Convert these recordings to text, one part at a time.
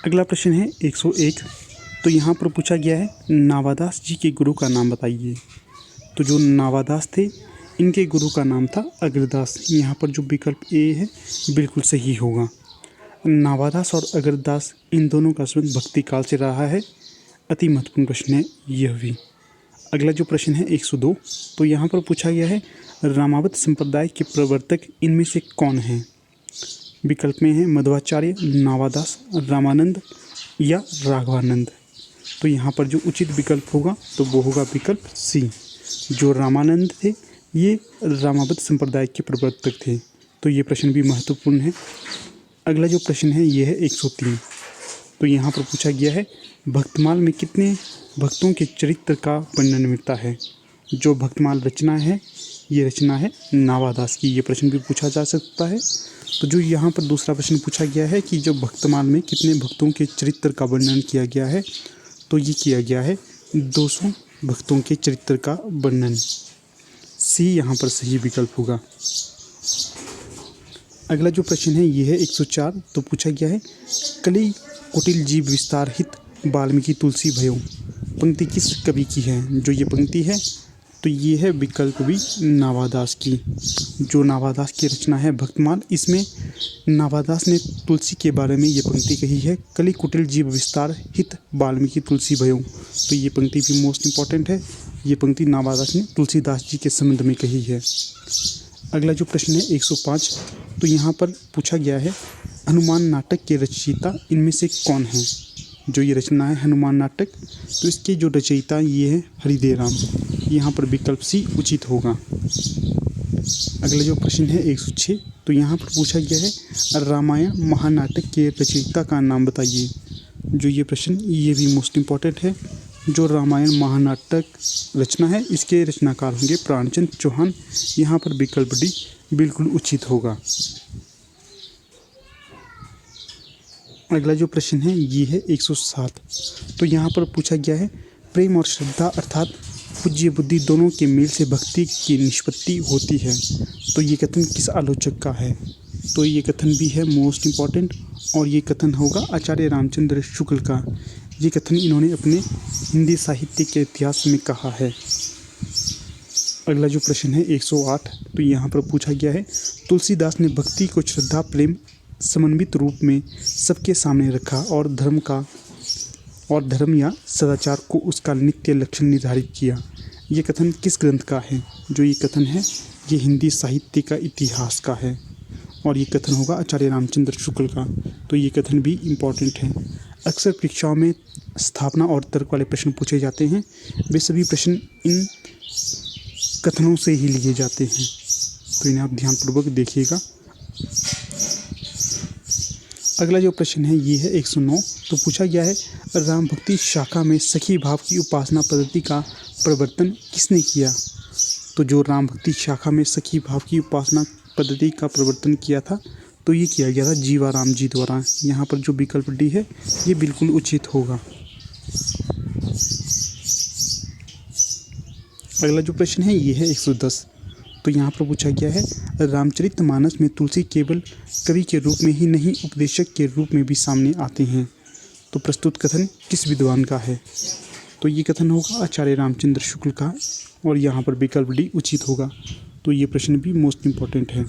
अगला प्रश्न है 101। तो यहाँ पर पूछा गया है नावादास जी के गुरु का नाम बताइए। तो जो नावादास थे इनके गुरु का नाम था अग्रदास। यहाँ पर जो विकल्प ए है बिल्कुल सही होगा। नावादास और अग्रदास इन दोनों का संबंध भक्ति काल से रहा है। अति महत्वपूर्ण प्रश्न है यह भी। अगला जो प्रश्न है 102। तो यहाँ पर पूछा गया है रामावत संप्रदाय के प्रवर्तक इनमें से कौन हैं। विकल्प में है मध्वाचार्य, नावादास, रामानंद या राघवानंद। तो यहाँ पर जो उचित विकल्प होगा तो वो होगा विकल्प सी। जो रामानंद थे ये रामावत संप्रदाय के प्रवर्तक थे। तो ये प्रश्न भी महत्वपूर्ण है। अगला जो प्रश्न है ये है 103। तो यहाँ पर पूछा गया है भक्तमाल में कितने भक्तों के चरित्र का वर्णन मिलता है। जो भक्तमाल रचना है ये रचना है नावादास की। ये प्रश्न भी पूछा जा सकता है। तो जो यहाँ पर दूसरा प्रश्न पूछा गया है कि जो भक्तमाल में कितने भक्तों के चरित्र का वर्णन किया गया है, तो ये किया गया है 200 भक्तों के चरित्र का वर्णन। सी यहाँ पर सही विकल्प होगा। अगला जो प्रश्न है ये है 104। तो पूछा गया है कलि कुटिल जीव विस्तार हित वाल्मीकि तुलसी भयो पंक्ति किस कवि की है। जो ये पंक्ति है तो ये है विकल्प भी नावादास की। जो नावादास की रचना है भक्तमाल, इसमें नावादास ने तुलसी के बारे में ये पंक्ति कही है कलि कुटिल जीव विस्तार हित वाल्मीकि तुलसी भयो। तो ये पंक्ति भी मोस्ट इम्पॉर्टेंट है। ये पंक्ति नावादास ने तुलसीदास जी के संबंध में कही है। अगला जो प्रश्न है 105। तो यहाँ पर पूछा गया है हनुमान नाटक के रचयिता इनमें से कौन है। जो ये रचना है हनुमान नाटक, तो इसके जो रचयिता ये है हरिदेव राम। यहाँ पर विकल्प सी उचित होगा। अगला जो प्रश्न है 106। तो यहाँ पर पूछा गया है रामायण महानाटक के रचयिता का नाम बताइए। जो ये प्रश्न ये भी मोस्ट इम्पॉर्टेंट है। जो रामायण महानाटक रचना है इसके रचनाकार होंगे प्राणचंद चौहान। यहाँ पर विकल्प डी बिल्कुल उचित होगा। अगला जो प्रश्न है ये है 107। तो यहाँ पर पूछा गया है प्रेम और श्रद्धा अर्थात पूज्य बुद्धि दोनों के मेल से भक्ति की निष्पत्ति होती है। तो ये कथन किस आलोचक का है। तो ये कथन भी है मोस्ट इम्पॉर्टेंट और ये कथन होगा आचार्य रामचंद्र शुक्ल का। ये कथन इन्होंने अपने हिंदी साहित्य के इतिहास में कहा है। अगला जो प्रश्न है 108। तो यहाँ पर पूछा गया है तुलसीदास ने भक्ति को श्रद्धा प्रेम समन्वित रूप में सबके सामने रखा और धर्म या सदाचार को उसका नित्य लक्षण निर्धारित किया। ये कथन किस ग्रंथ का है। जो ये कथन है ये हिंदी साहित्य का इतिहास का है और ये कथन होगा आचार्य रामचंद्र शुक्ल का। तो ये कथन भी इम्पॉर्टेंट है। अक्सर परीक्षाओं में स्थापना और तर्क वाले प्रश्न पूछे जाते हैं। वे सभी प्रश्न इन कथनों से ही लिए जाते हैं, तो इन्हें आप ध्यानपूर्वक देखिएगा। अगला जो प्रश्न है ये है 109। तो पूछा गया है राम भक्ति शाखा में सखी भाव की उपासना पद्धति का प्रवर्तन किसने किया। तो जो राम भक्ति शाखा में सखी भाव की उपासना पद्धति का प्रवर्तन किया था तो ये किया गया था जीवाराम जी द्वारा। यहाँ पर जो विकल्प डी है ये बिल्कुल उचित होगा। अगला जो प्रश्न है ये है 110। तो यहाँ पर पूछा गया है रामचरितमानस में तुलसी केवल कवि के रूप में ही नहीं उपदेशक के रूप में भी सामने आते हैं। तो प्रस्तुत कथन किस विद्वान का है। तो ये कथन होगा आचार्य रामचंद्र शुक्ल का और यहाँ पर विकल्प डी उचित होगा। तो ये प्रश्न भी मोस्ट इम्पॉर्टेंट है।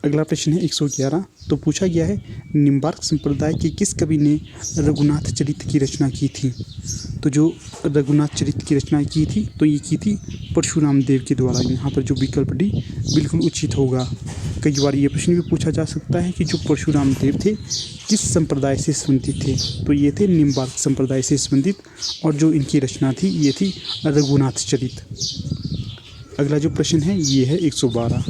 अगला प्रश्न है 111। तो पूछा गया है निम्बार्क संप्रदाय के किस कवि ने रघुनाथ चरित की रचना की थी। तो जो रघुनाथ चरित की रचना की थी तो ये की थी परशुराम देव के द्वारा। यहाँ पर जो विकल्प डी बिल्कुल उचित होगा। कई बार ये प्रश्न भी पूछा जा सकता है कि जो परशुराम देव थे किस संप्रदाय से संबंधित थे। तो ये थे निम्बार्क संप्रदाय से संबंधित और जो इनकी रचना थी ये थी रघुनाथ चरित। अगला जो प्रश्न है ये है 112।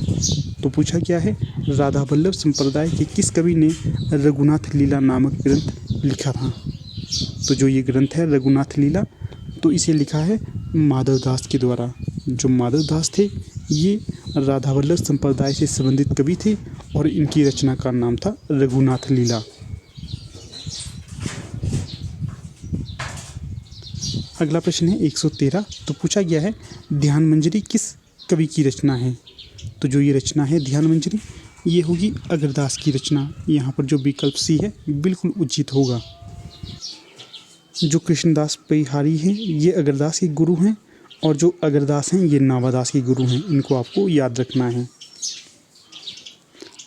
तो पूछा गया है राधा वल्लभ संप्रदाय के किस कवि ने रघुनाथ लीला नामक ग्रंथ लिखा था। तो जो ये ग्रंथ है रघुनाथ लीला तो इसे लिखा है माधवदास के द्वारा। जो माधवदास थे ये राधा वल्लभ संप्रदाय से संबंधित कवि थे और इनकी रचना का नाम था रघुनाथ लीला। अगला प्रश्न है 113। तो पूछा गया है ध्यान मंजरी किस कवि की रचना है। तो जो ये रचना है ध्यान मंजरी ये होगी अग्रदास की रचना। यहाँ पर जो विकल्प सी है बिल्कुल उचित होगा। जो कृष्णदास परिहारी हैं ये अग्रदास के गुरु हैं और जो अग्रदास हैं ये नावादास के गुरु हैं। इनको आपको याद रखना है।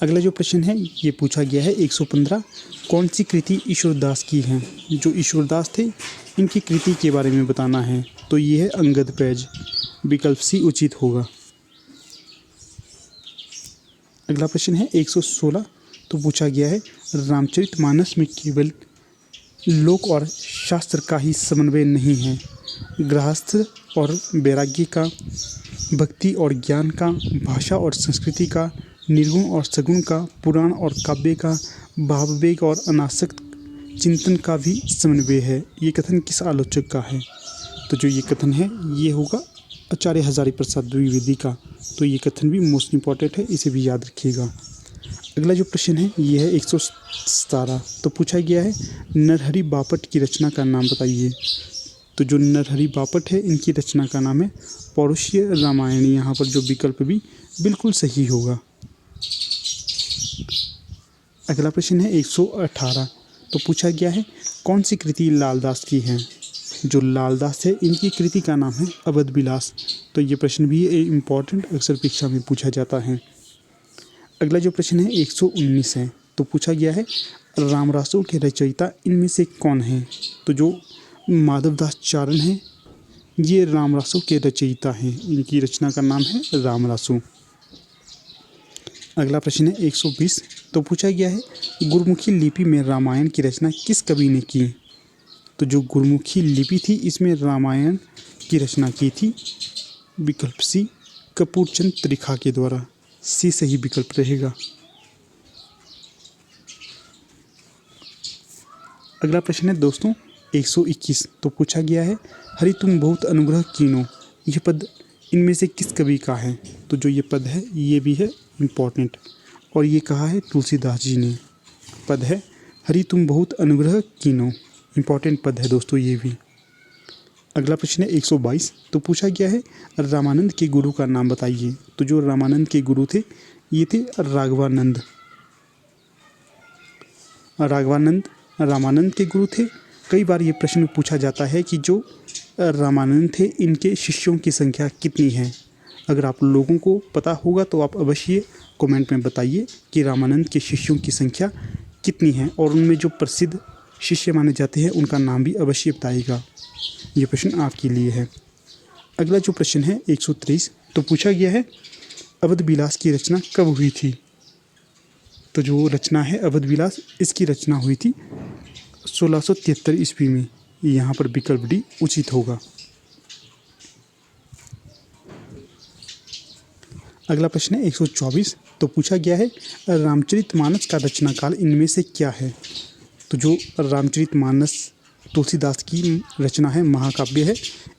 अगला जो प्रश्न है ये पूछा गया है 115, कौन सी कृति ईश्वरदास की है। जो ईश्वरदास थे इनकी कृति के बारे में बताना है। तो ये है अंगद पैज। विकल्प सी उचित होगा। अगला प्रश्न है 116, तो पूछा गया है रामचरितमानस में केवल लोक और शास्त्र का ही समन्वय नहीं है। गृहस्थ और वैराग्य का, भक्ति और ज्ञान का, भाषा और संस्कृति का, निर्गुण और सगुण का, पुराण और काव्य का, भाववेग और अनासक्त चिंतन का भी समन्वय है। ये कथन किस आलोचक का है। तो जो ये कथन है ये होगा आचार्य हजारीप्रसाद द्विवेदी का। तो ये कथन भी मोस्ट इम्पॉर्टेंट है, इसे भी याद रखिएगा। अगला जो प्रश्न है ये है 117, तो पूछा गया है नरहरि बापट की रचना का नाम बताइए। तो जो नरहरि बापट है इनकी रचना का नाम है पौरुषीय रामायण। यहाँ पर जो विकल्प भी बिल्कुल सही होगा। अगला प्रश्न है 118, तो पूछा गया है कौन सी कृति लालदास की है। जो लालदास है इनकी कृति का नाम है अवध विलास। तो ये प्रश्न भी इम्पॉर्टेंट अक्सर परीक्षा में पूछा जाता है। अगला जो प्रश्न है 119 है, तो पूछा गया है रामरासों के रचयिता इनमें से कौन है। तो जो माधवदास चारण हैं ये रामरासों के रचयिता हैं। इनकी रचना का नाम है रामरासो। अगला प्रश्न है 120, तो पूछा गया है गुरुमुखी लिपि में रामायण की रचना किस कवि ने की। तो जो गुरुमुखी लिपि थी इसमें रामायण की रचना की थी विकल्प सी कपूरचंद त्रिखा के द्वारा। सी सही विकल्प रहेगा। अगला प्रश्न है दोस्तों 121, तो पूछा गया है हरि तुम बहुत अनुग्रह कीनो। यह पद इनमें से किस कवि का है। तो जो ये पद है ये भी है इम्पॉर्टेंट और ये कहा है तुलसीदास जी ने। पद है हरि तुम बहुत अनुग्रह कीनो। इम्पॉर्टेंट पद है दोस्तों ये भी। अगला प्रश्न है 122, तो पूछा गया है रामानंद के गुरु का नाम बताइए। तो जो रामानंद के गुरु थे ये थे राघवानंद। रामानंद के गुरु थे। कई बार ये प्रश्न पूछा जाता है कि जो रामानंद थे इनके शिष्यों की संख्या कितनी है। अगर आप लोगों को पता होगा तो आप अवश्य कमेंट में बताइए कि रामानंद के शिष्यों की संख्या कितनी है और उनमें जो प्रसिद्ध शिष्य माने जाते हैं उनका नाम भी अवश्य बताइएगा। ये प्रश्न आपके लिए है। अगला जो प्रश्न है 123, तो पूछा गया है अवध विलास की रचना कब हुई थी। तो जो रचना है अवध विलास इसकी रचना हुई थी 1673 ईस्वी में। यहाँ पर विकल्प डी उचित होगा। अगला प्रश्न है 124, तो पूछा गया है रामचरितमानस का रचना काल इनमें से क्या है। तो जो रामचरितमानस तुलसीदास की रचना है, महाकाव्य है,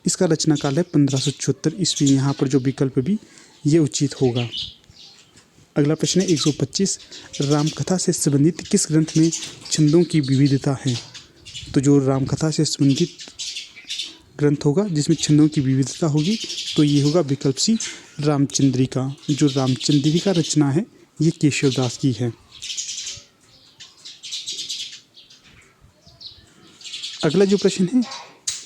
इसका रचना काल है 1574 ईस्वी। यहाँ पर जो विकल्प भी ये उचित होगा। अगला प्रश्न है 125, रामकथा से संबंधित किस ग्रंथ में छंदों की विविधता है। तो जो रामकथा से संबंधित ग्रंथ होगा जिसमें छंदों की विविधता होगी तो ये होगा विकल्प सी रामचंद्रिका। जो रामचंद्रिका रचना है ये केशवदास की है। अगला जो प्रश्न है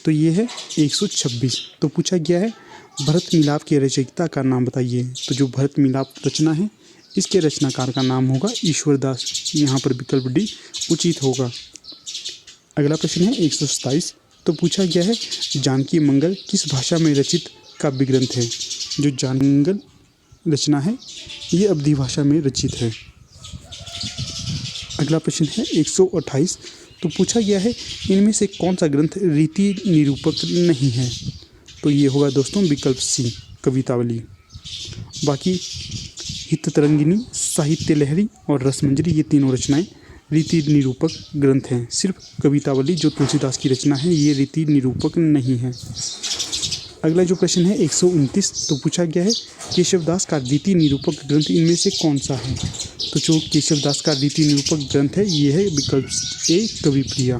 तो ये है 126, तो पूछा गया है भरत मिलाप के रचयिता का नाम बताइए। तो जो भरत मिलाप रचना है इसके रचनाकार का नाम होगा ईश्वरदास। यहाँ पर विकल्प डी उचित होगा। अगला प्रश्न है 127, तो पूछा गया है जानकी मंगल किस भाषा में रचित काव्य ग्रंथ है। जो जानकी मंगल रचना है ये अवधी भाषा में रचित है। अगला प्रश्न है 128, तो पूछा गया है इनमें से कौन सा ग्रंथ रीति निरूपक नहीं है। तो ये होगा दोस्तों विकल्प सी कवितावली। बाकी हित तरंगिनी, साहित्य लहरी और रसमंजरी ये तीनों रचनाएं रीति निरूपक ग्रंथ हैं। सिर्फ कवितावली जो तुलसीदास की रचना है ये रीति निरूपक नहीं है। अगला जो प्रश्न है 129, तो पूछा गया है केशवदास का रीति निरूपक ग्रंथ इनमें से कौन सा है। तो जो केशवदास का रीति निरूपक ग्रंथ है ये है विकल्प ए कविप्रिया।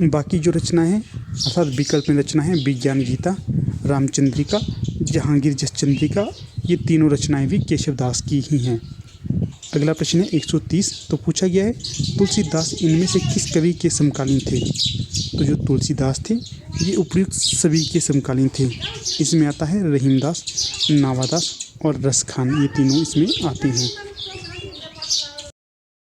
बाकी जो रचना है अर्थात विकल्प में रचना है विज्ञान गीता, रामचंद्रिका, जहांगीर जसचंद्रिका ये तीनों रचनाएं भी केशवदास की ही हैं। अगला प्रश्न है 130। तो पूछा गया है तुलसीदास इनमें से किस कवि के समकालीन थे। तो जो तुलसीदास थे ये उपयुक्त सभी के समकालीन थे। इसमें आता है रहीमदास, नावादास और रसखान, ये तीनों इसमें आते हैं।